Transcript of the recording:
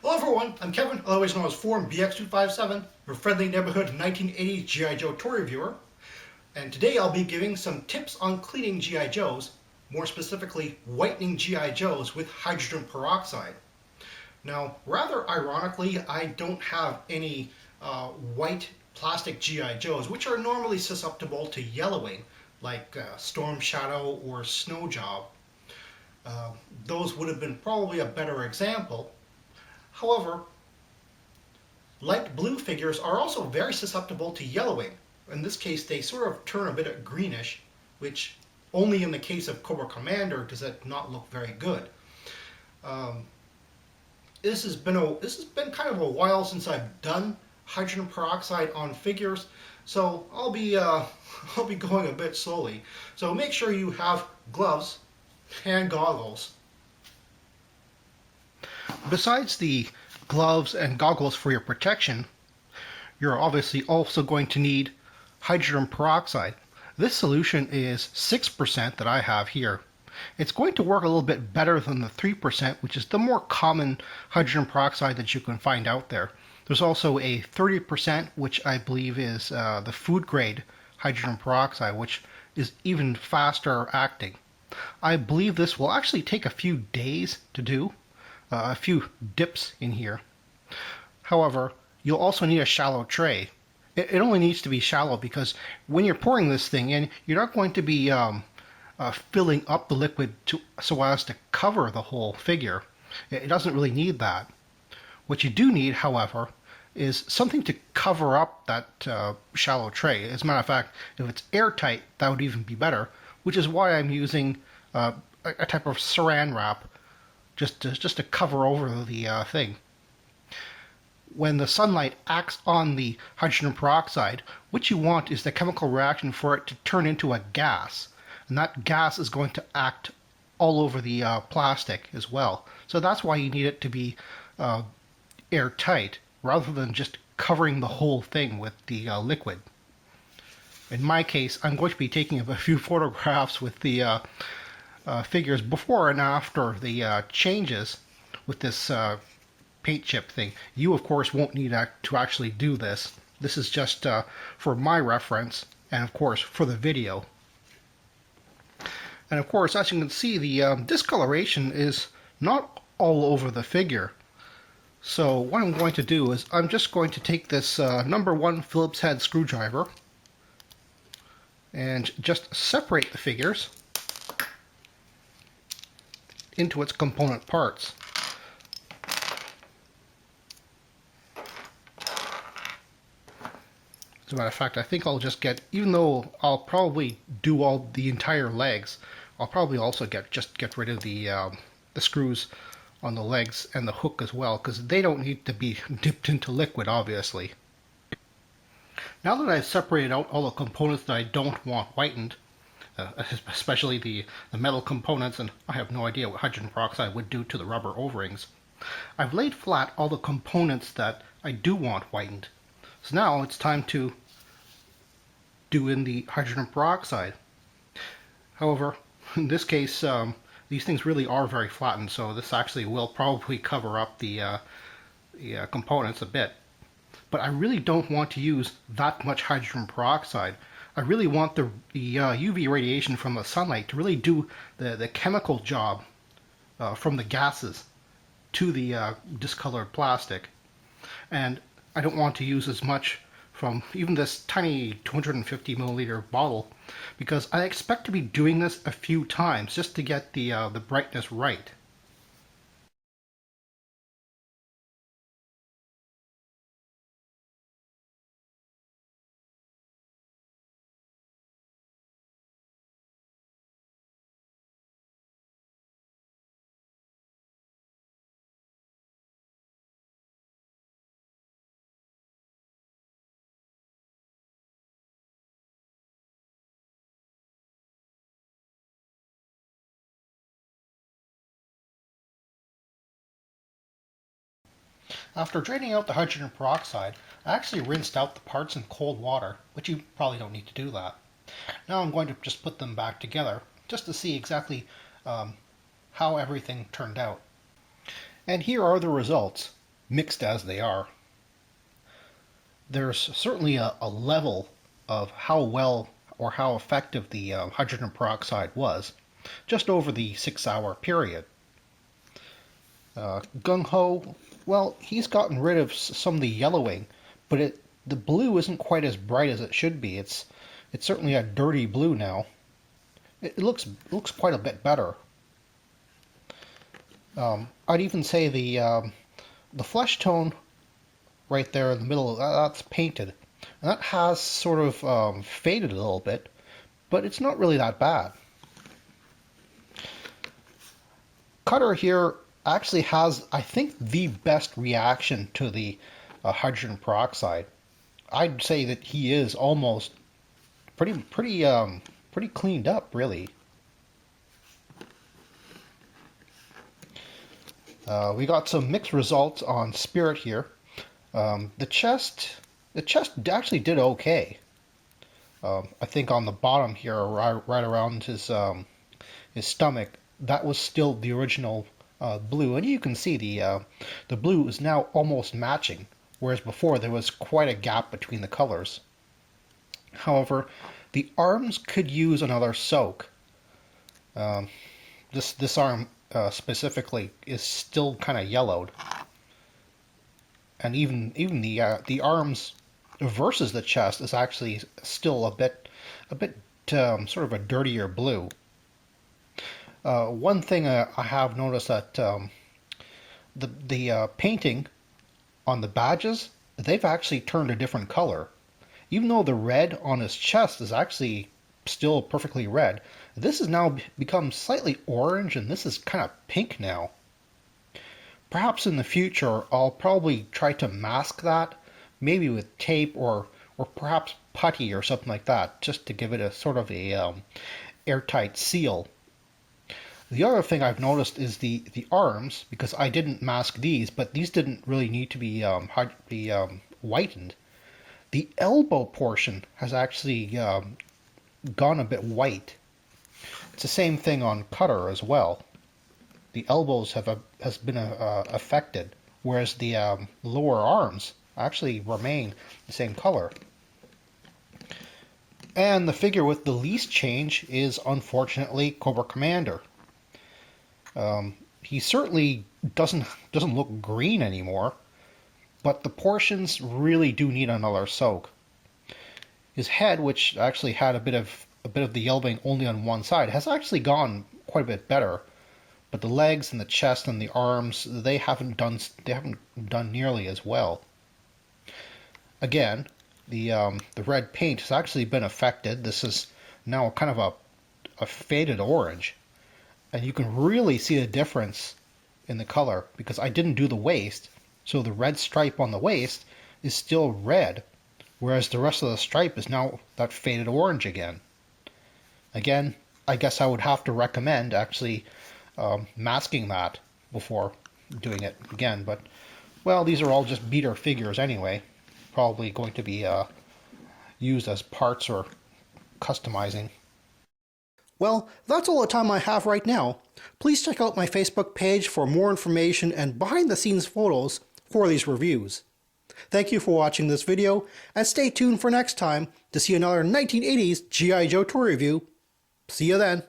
Hello everyone, I'm Kevin, otherwise known as Form BX257, your friendly neighborhood 1980s G.I. Joe toy reviewer. And today I'll be giving some tips on cleaning G.I. Joes, more specifically whitening G.I. Joes with hydrogen peroxide. Now, rather ironically, I don't have any white plastic G.I. Joes, which are normally susceptible to yellowing, like Storm Shadow or Snow Job. Those would have been probably a better example. However, light blue figures are also very susceptible to yellowing. In this case, they sort of turn a bit greenish, which only in the case of Cobra Commander does it not look very good. This has been kind of a while since I've done hydrogen peroxide on figures, so I'll be going a bit slowly. So make sure you have gloves and goggles. Besides the gloves and goggles for your protection, you're obviously also going to need hydrogen peroxide. This solution is 6% that I have here. It's going to work a little bit better than the 3%, which is the more common hydrogen peroxide that you can find out there. There's also a 30%, which I believe is the food grade hydrogen peroxide, which is even faster acting. I believe this will actually take a few days to do. A few dips in here. However, you'll also need a shallow tray. It only needs to be shallow because when you're pouring this thing in, you're not going to be filling up the liquid so as to cover the whole figure. It doesn't really need that. What you do need, however, is something to cover up that shallow tray. As a matter of fact, if it's airtight, that would even be better, which is why I'm using a type of saran wrap just to cover over the thing. When the sunlight acts on the hydrogen peroxide, what you want is the chemical reaction for it to turn into a gas. And that gas is going to act all over the plastic as well. So that's why you need it to be airtight, rather than just covering the whole thing with the liquid. In my case, I'm going to be taking a few photographs with the figures before and after the changes with this paint chip thing. You, of course, won't need to actually do this. This is just for my reference and, of course, for the video. And, of course, as you can see, the discoloration is not all over the figure. So what I'm going to do is I'm just going to take this number 1 Phillips head screwdriver and just separate the figures into its component parts. As a matter of fact, I think I'll just get, even though I'll probably do all the entire legs, I'll probably also get rid of the screws on the legs and the hook as well, because they don't need to be dipped into liquid, obviously. Now that I've separated out all the components that I don't want whitened, especially the metal components, and I have no idea what hydrogen peroxide would do to the rubber O-rings, I've laid flat all the components that I do want whitened. So now it's time to do in the hydrogen peroxide. However, in this case, these things really are very flattened, so this actually will probably cover up the components a bit. But I really don't want to use that much hydrogen peroxide. I really want the UV radiation from the sunlight to really do the chemical job from the gases to the discolored plastic. And I don't want to use as much from even this tiny 250 milliliter bottle, because I expect to be doing this a few times just to get the brightness right. After draining out the hydrogen peroxide, I actually rinsed out the parts in cold water, but you probably don't need to do that. Now I'm going to just put them back together, just to see exactly how everything turned out. And here are the results. mixed as they are. There's certainly a level of how well or how effective the hydrogen peroxide was just over the 6 hour period. Gung Ho, well, he's gotten rid of some of the yellowing, but the blue isn't quite as bright as it should be. It's certainly a dirty blue now. It looks quite a bit better. I'd even say the flesh tone right there in the middle, that's painted. And that has sort of faded a little bit, but it's not really that bad. Cutter here actually has, I think, the best reaction to the hydrogen peroxide. I'd say that he is almost pretty cleaned up, really. We got some mixed results on Spirit here. The chest actually did okay. I think on the bottom here, right around his stomach, that was still the original blue, and you can see the blue is now almost matching, whereas before there was quite a gap between the colors. However, the arms could use another soak. This arm specifically is still kind of yellowed, and even the arms versus the chest is actually still a bit sort of a dirtier blue. One thing I have noticed that the painting on the badges, they've actually turned a different color. Even though the red on his chest is actually still perfectly red, this has now become slightly orange, and this is kind of pink now. Perhaps in the future I'll probably try to mask that, maybe with tape or perhaps putty or something like that, just to give it a sort of a airtight seal. The other thing I've noticed is the arms, because I didn't mask these, but these didn't really need to be whitened. The elbow portion has actually gone a bit white. It's the same thing on Cutter as well. The elbows has been affected, whereas the lower arms actually remain the same color. And the figure with the least change is unfortunately Cobra Commander. He certainly doesn't look green anymore, but the portions really do need another soak. His head, which actually had a bit of the yellowing only on one side, has actually gone quite a bit better. But the legs and the chest and the arms, they haven't done nearly as well. Again, the red paint has actually been affected. This is now kind of a faded orange, and you can really see the difference in the color because I didn't do the waist, so the red stripe on the waist is still red, whereas the rest of the stripe is now that faded orange again. Again, I guess I would have to recommend actually masking that before doing it again, but well, these are all just beater figures anyway, probably going to be used as parts or customizing. Well, that's all the time I have right now. Please check out my Facebook page for more information and behind the scenes photos for these reviews. Thank you for watching this video, and stay tuned for next time to see another 1980s G.I. Joe toy review. See you then.